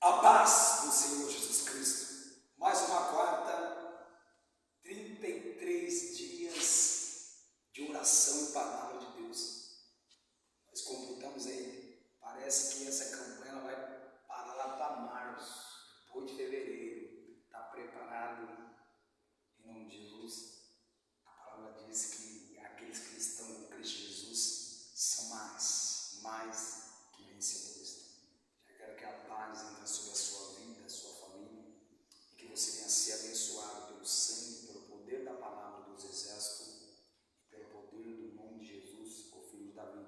A paz do Senhor Jesus Cristo. Mais uma quarta, 33 dias de oração e palavra de Deus. Nós completamos aí, parece que essa campanha vai parar lá para março, depois de fevereiro. Está preparado? Em nome de Jesus. A palavra diz que aqueles que estão com Cristo Jesus são mais que vencedores. Quero que a paz entre sobre a sua vida, a sua família, e que você venha ser abençoado pelo sangue, pelo poder da palavra dos exércitos, e pelo poder do nome de Jesus, o Filho de Davi,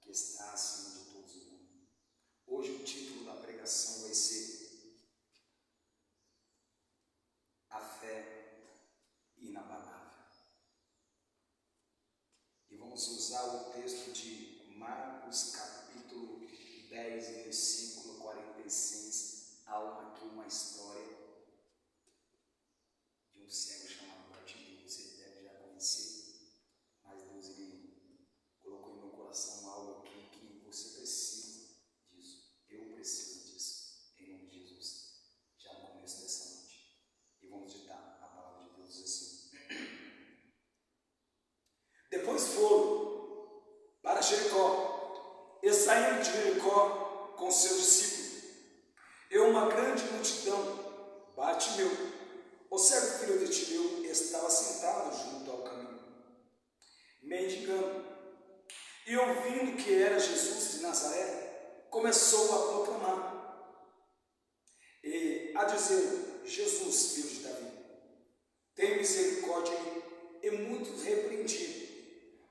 que está acima de todos os mundos. Hoje o título da pregação vai ser A Fé Inabalável. E vamos usar o texto de Marcos capítulo 10, versículo 46, há aqui uma história de um cego chamado Bartimeu. Você deve já conhecer, mas Deus ele colocou em meu coração algo aqui que você precisa disso. Eu preciso disso, em nome de Jesus, já no começo dessa noite. E vamos ditar a palavra de Deus assim. Depois foram para Jericó. E saindo de Jericó com seus discípulos, e uma grande multidão, Bartimeu, o cego filho de Timeu, estava sentado junto ao caminho, mendigando, e ouvindo que era Jesus de Nazaré, começou a proclamar, e a dizer: Jesus, filho de Davi, tem misericórdia de mim. E muitos repreendiam,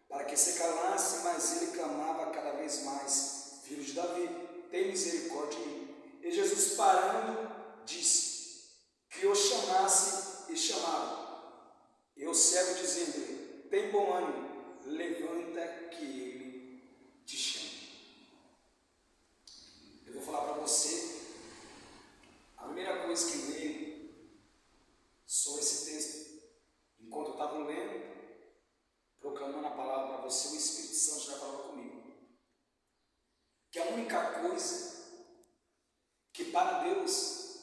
para que se calasse, mas ele clamava cada vez mais: Filho de Davi, tem misericórdia de mim. E Jesus, parando, disse que o chamasse, e chamaram. E o cego dizendo-lhe: tem bom ânimo, levanta que ele te chama. Eu vou falar para você a primeira coisa que veio sobre esse texto. Enquanto eu estava lendo, proclamando a palavra para você, o Espírito Santo já falava comigo que a única coisa que para Deus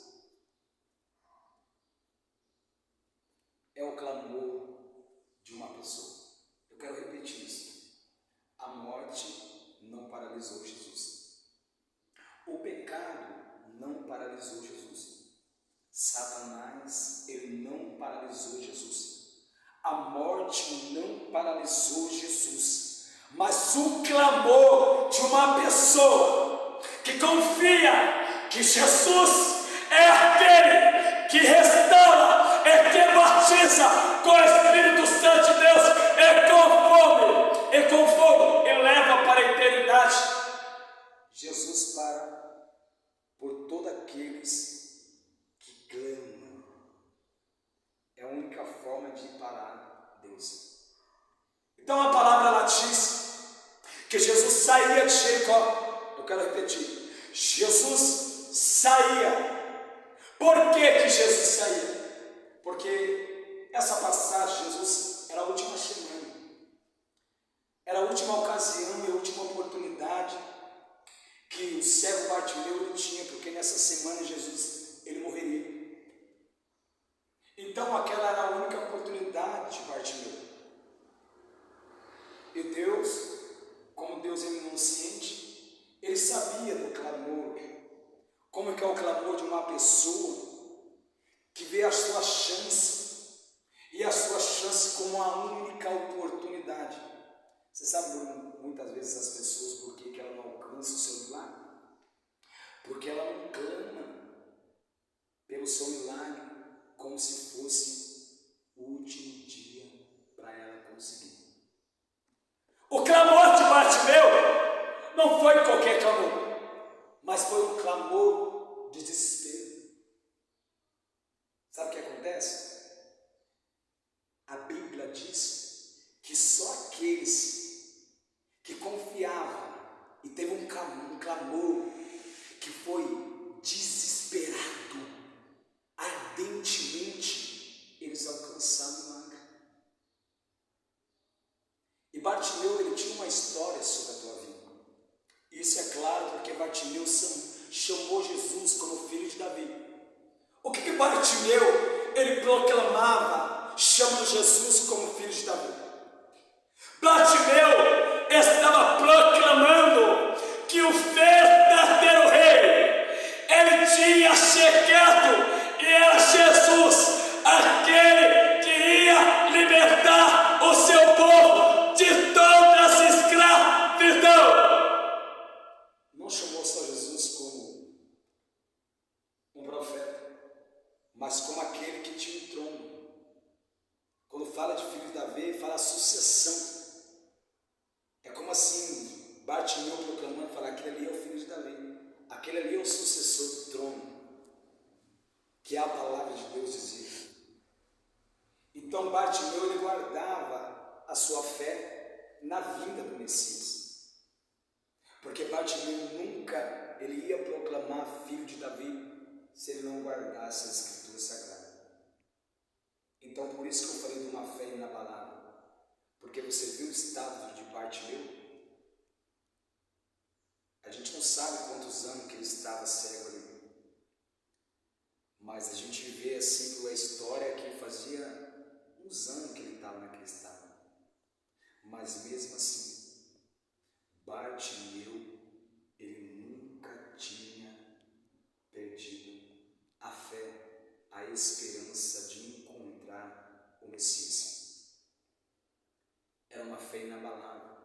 é o clamor de uma pessoa. Eu quero repetir isso. A morte não paralisou Jesus. O pecado não paralisou Jesus. Satanás, ele não paralisou Jesus. A morte não paralisou Jesus, mas o clamor de uma pessoa que confia que Jesus é aquele que restaura, é que batiza com o Espírito Santo de Deus, com fogo, e leva para a eternidade. Jesus para por todos aqueles que clamam. É a única forma de parar Deus. Então a palavra ela diz que Jesus saía de Jericó. Eu quero repetir: Jesus saía. Por que Jesus saía? Porque essa passagem, Jesus, era a última semana, era a última ocasião e a última oportunidade que o cego Bartimeu tinha, porque nessa semana Jesus ele morreria. Então aquela era a única oportunidade de Bartimeu. E Deus, como Deus é onisciente, ele sabia do clamor. Como é que é o clamor de uma pessoa que vê a sua chance, e a sua chance como a única oportunidade. Você sabe muitas vezes as pessoas por que ela não alcança o seu milagre? Porque ela não clama pelo seu milagre como se fosse o último dia para ela conseguir. O clamor de Bartimeu não foi qualquer clamor, mas foi um clamor de desespero. Sabe o que acontece? A Bíblia diz que só aqueles que confiavam e teve um clamor que foi desesperado, ardentemente, eles alcançaram o milagre. E Bartimeu, ele tinha uma história sobre a tua vida. Isso é claro porque Bartimeu chamou Jesus como filho Bartimeu, ele proclamava, chamando Jesus como filho de Davi. Bartimeu estava proclamando que o verdadeiro rei, ele tinha chegado e era Jesus, aquele que ia libertar o seu povo de toda essa escravidão. Não chamou só Jesus como um profeta, mas como aquele que tinha um trono. Quando fala de filho de Davi, fala sucessão. É como assim, Bartimeu proclamando, fala, aquele ali é o filho de Davi, aquele ali é o sucessor do trono, que a palavra de Deus dizia. Então Bartimeu, ele guardava a sua fé na vinda do Messias, porque Bartimeu nunca ele ia proclamar filho de Davi se ele não guardasse a Escritura Sagrada. Então por isso que eu falei de uma fé inabalável, porque você viu o estado de Bartimeu? A gente não sabe quantos anos que ele estava cego ali, mas a gente vê assim pela história que fazia uns anos que ele estava naquele estado. Mas mesmo assim, Bartimeu, ele nunca tinha perdido a fé, a esperança de encontrar o Messias. Era uma fé inabalável,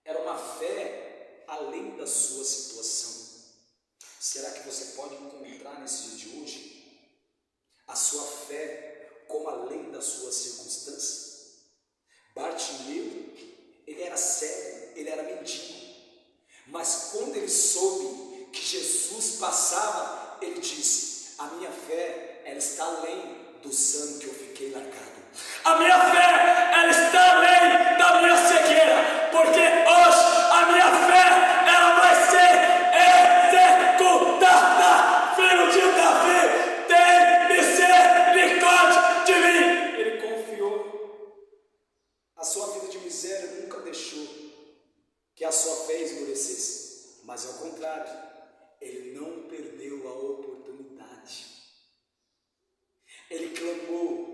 era uma fé além da sua situação. Será que você pode encontrar nesse dia de hoje a sua fé como além das suas circunstâncias? Bartimeu, ele era cego, ele era mendigo, mas quando ele soube que Jesus passava, ele disse, a minha fé, ela está além dos anos que eu fiquei largado. A minha fé, ela está além da minha cegueira, porque hoje a minha fé, ela vai ser executada. Filho de Davi, tem misericórdia de mim. Ele confiou. A sua vida de miséria nunca deixou que a sua fé esmorecesse, mas ao contrário, ele não perdeu a oportunidade. Ele clamou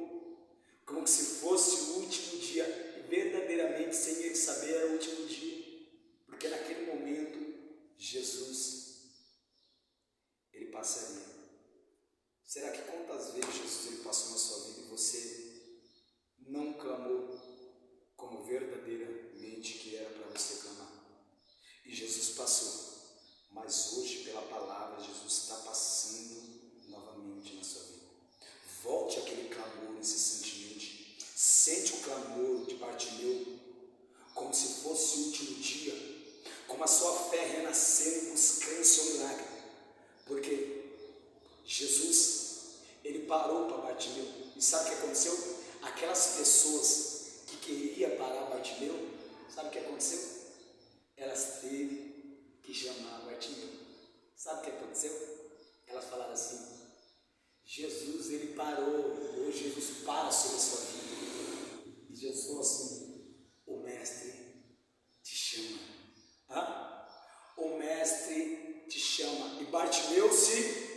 como se fosse o último dia, e verdadeiramente sem ele saber era o último dia, porque naquele momento Jesus, ele passaria. Será que quantas vezes Jesus ele passou na sua vida e você não clamou como verdadeiramente que era para você clamar? E Jesus passou, mas hoje pela palavra Jesus está passando novamente na sua vida. Volte àquele clamor incessantemente. Sente o clamor de Bartimeu como se fosse o último dia, como a sua fé renascendo, buscando seu milagre, porque Jesus, ele parou para Bartimeu. E sabe o que aconteceu? Aquelas pessoas que queriam parar Bartimeu, sabe o que aconteceu? Elas teve que chamar Bartimeu. Sabe o que aconteceu? Elas falaram assim, Jesus, ele parou, hoje Jesus para sobre a sua vida. E Jesus falou assim, o mestre te chama. O mestre te chama. E Bartimeu se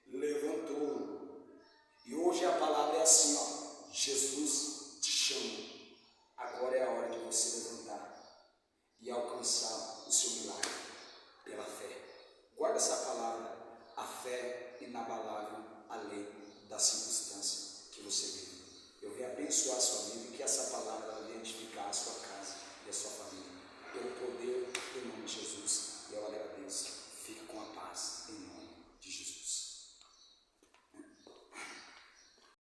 levantou. E hoje a palavra é assim, ó, Jesus te chama. Agora é a hora de você levantar e alcançar o seu milagre pela fé. Guarda essa palavra, a fé inabalável além das circunstâncias.